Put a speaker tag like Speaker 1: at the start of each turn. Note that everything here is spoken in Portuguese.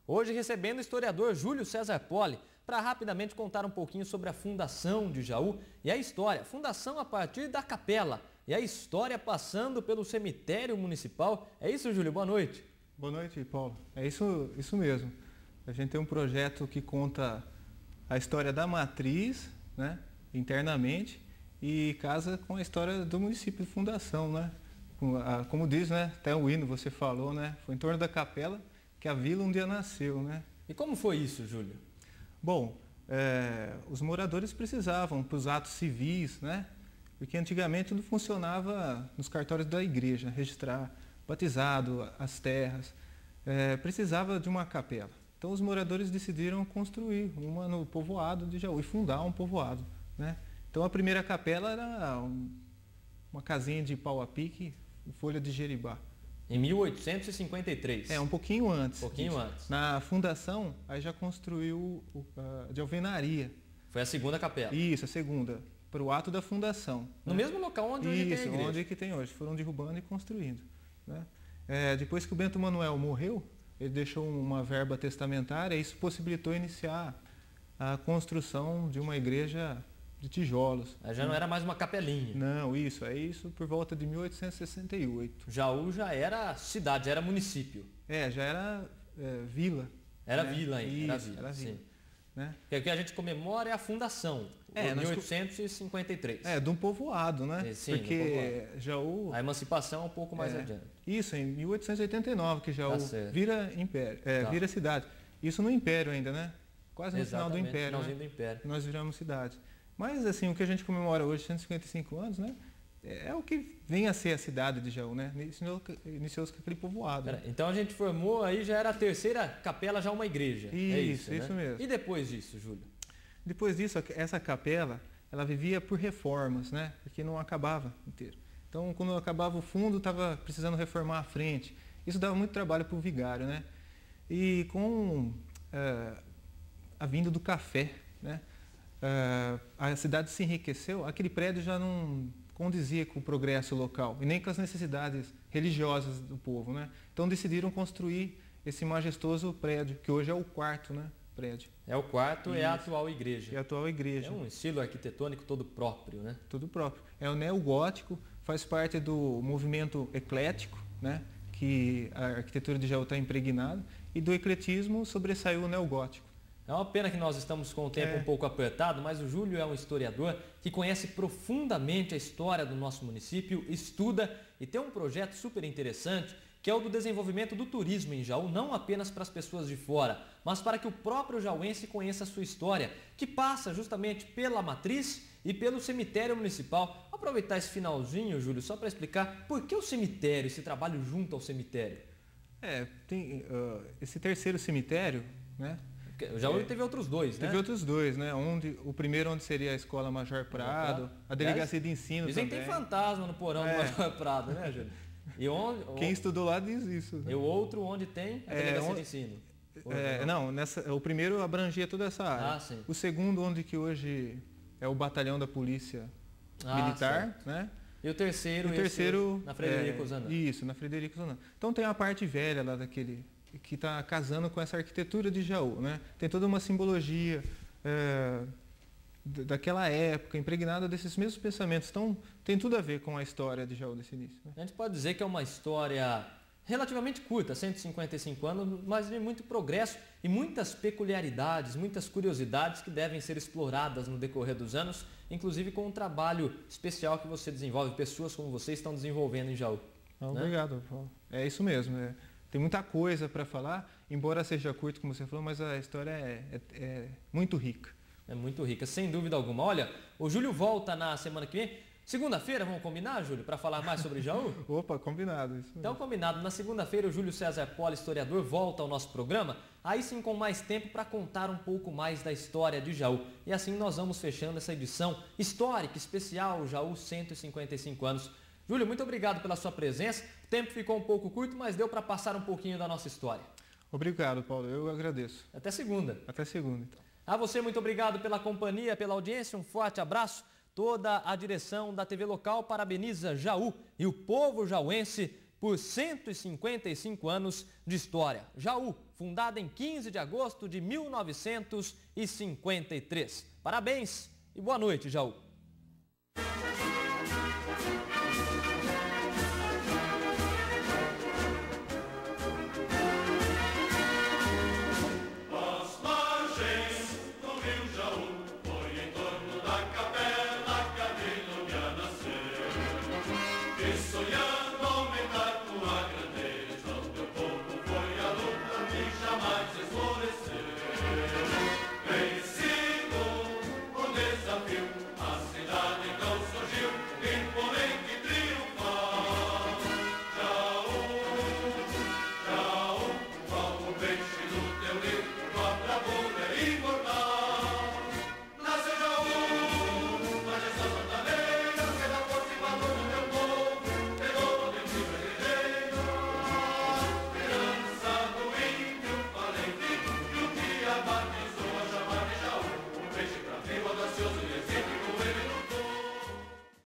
Speaker 1: Hoje recebendo o historiador Júlio César Poli para rapidamente contar um pouquinho sobre a fundação de Jaú e a história. Fundação a partir da capela e a história passando pelo cemitério municipal. É isso, Júlio? Boa noite.
Speaker 2: Boa noite, Paulo. É isso mesmo. A gente tem um projeto que conta a história da matriz, né, internamente, e casa com a história do município de fundação, né? Como diz, né, até o hino você falou, né, foi em torno da capela que a vila um dia nasceu, né?
Speaker 1: E como foi isso, Júlio?
Speaker 2: Bom, os moradores precisavam para os atos civis, né? Porque antigamente tudo funcionava nos cartórios da igreja, registrar batizado, as terras, precisava de uma capela. Então os moradores decidiram construir uma no povoado de Jaú e fundar um povoado, né? Então a primeira capela era uma casinha de pau a pique, folha de jeribá.
Speaker 1: Em 1853.
Speaker 2: Um pouquinho antes.
Speaker 1: Antes.
Speaker 2: Na fundação, aí já construiu de alvenaria.
Speaker 1: Foi a segunda capela.
Speaker 2: Isso, a segunda, para o ato da fundação.
Speaker 1: No mesmo local onde hoje tem a igreja.
Speaker 2: Onde que tem hoje. Foram derrubando e construindo, né? Depois que o Bento Manuel morreu, ele deixou uma verba testamentária e isso possibilitou iniciar a construção de uma igreja de tijolos.
Speaker 1: Já não era mais uma capelinha.
Speaker 2: Não, isso por volta de 1868.
Speaker 1: Jaú já era cidade, já era município.
Speaker 2: Já era vila.
Speaker 1: Era vila ainda.
Speaker 2: Isso, era vila.
Speaker 1: Sim.
Speaker 2: Né?
Speaker 1: Porque o que a gente comemora é a fundação, em 1853.
Speaker 2: De um povoado, né?
Speaker 1: Sim,
Speaker 2: porque Jaú...
Speaker 1: A emancipação é um pouco mais adiante.
Speaker 2: Isso, em 1889, que Jaú vira império, vira cidade. Isso no Império ainda, né? Quase no final do Império,
Speaker 1: finalzinho do Império.
Speaker 2: Nós viramos cidade. Mas, assim, o que a gente comemora hoje, 155 anos, né? É o que vem a ser a cidade de Jaú, né? Iniciou-se com aquele povoado.
Speaker 1: Então a gente formou, aí já era a terceira capela, já uma igreja.
Speaker 2: Isso mesmo.
Speaker 1: E depois disso, Júlio?
Speaker 2: Depois disso, essa capela, ela vivia por reformas, né? Porque não acabava inteiro. Então, quando acabava o fundo, estava precisando reformar a frente. Isso dava muito trabalho para o vigário, né? E com a vinda do café, né? A cidade se enriqueceu, aquele prédio já não condizia com o progresso local e nem com as necessidades religiosas do povo, né? Então decidiram construir esse majestoso prédio, que hoje é o quarto, né, prédio.
Speaker 1: É o quarto, é a atual igreja.
Speaker 2: É a atual igreja.
Speaker 1: É um estilo arquitetônico todo próprio, né?
Speaker 2: Tudo próprio. É o neogótico, faz parte do movimento eclético, né, que a arquitetura de Jaú está impregnada, e do ecletismo sobressaiu o neogótico.
Speaker 1: É uma pena que nós estamos com o tempo um pouco apertado, mas o Júlio é um historiador que conhece profundamente a história do nosso município, estuda e tem um projeto super interessante, que é o do desenvolvimento do turismo em Jaú, não apenas para as pessoas de fora, mas para que o próprio jauense conheça a sua história, que passa justamente pela matriz e pelo cemitério municipal. Vou aproveitar esse finalzinho, Júlio, só para explicar por que o cemitério, esse trabalho junto ao cemitério.
Speaker 2: Tem esse terceiro cemitério, né?
Speaker 1: O Jaú teve outros dois, né?
Speaker 2: Teve outros dois, né? O primeiro onde seria a Escola Major Prado, a Delegacia de Ensino
Speaker 1: dizem
Speaker 2: também.
Speaker 1: Tem fantasma no porão do Major Prado, né, Júlio?
Speaker 2: Quem estudou lá diz isso.
Speaker 1: E o outro onde tem a Delegacia de Ensino?
Speaker 2: O primeiro abrangia toda essa área.
Speaker 1: Sim.
Speaker 2: O segundo, onde que hoje é o batalhão da Polícia Militar, né?
Speaker 1: E o terceiro, na Frederico Zanam.
Speaker 2: Isso, na Frederico Zanam. Então tem a parte velha lá daquele, que está casando com essa arquitetura de Jaú, né? Tem toda uma simbologia daquela época, impregnada desses mesmos pensamentos. Então tem tudo a ver com a história de Jaú desse início, né?
Speaker 1: A gente pode dizer que é uma história relativamente curta, 155 anos, mas de muito progresso e muitas peculiaridades, muitas curiosidades que devem ser exploradas no decorrer dos anos, inclusive com um trabalho especial que você desenvolve, pessoas como você estão desenvolvendo em Jaú.
Speaker 2: Obrigado, Paulo. É isso mesmo. Tem muita coisa para falar, embora seja curto, como você falou, mas a história é muito rica.
Speaker 1: É muito rica, sem dúvida alguma. Olha, o Júlio volta na semana que vem. Segunda-feira, vamos combinar, Júlio, para falar mais sobre Jaú?
Speaker 2: Opa, combinado. Isso
Speaker 1: então, combinado. Na segunda-feira, o Júlio César Poli, historiador, volta ao nosso programa, aí sim com mais tempo para contar um pouco mais da história de Jaú. E assim nós vamos fechando essa edição histórica, especial, Jaú 155 anos. Júlio, muito obrigado pela sua presença. O tempo ficou um pouco curto, mas deu para passar um pouquinho da nossa história.
Speaker 2: Obrigado, Paulo. Eu agradeço.
Speaker 1: Até segunda.
Speaker 2: Até segunda, então.
Speaker 1: A você, muito obrigado pela companhia, pela audiência. Um forte abraço. Toda a direção da TV local parabeniza Jaú e o povo jauense por 155 anos de história. Jaú, fundada em 15 de agosto de 1953. Parabéns e boa noite, Jaú.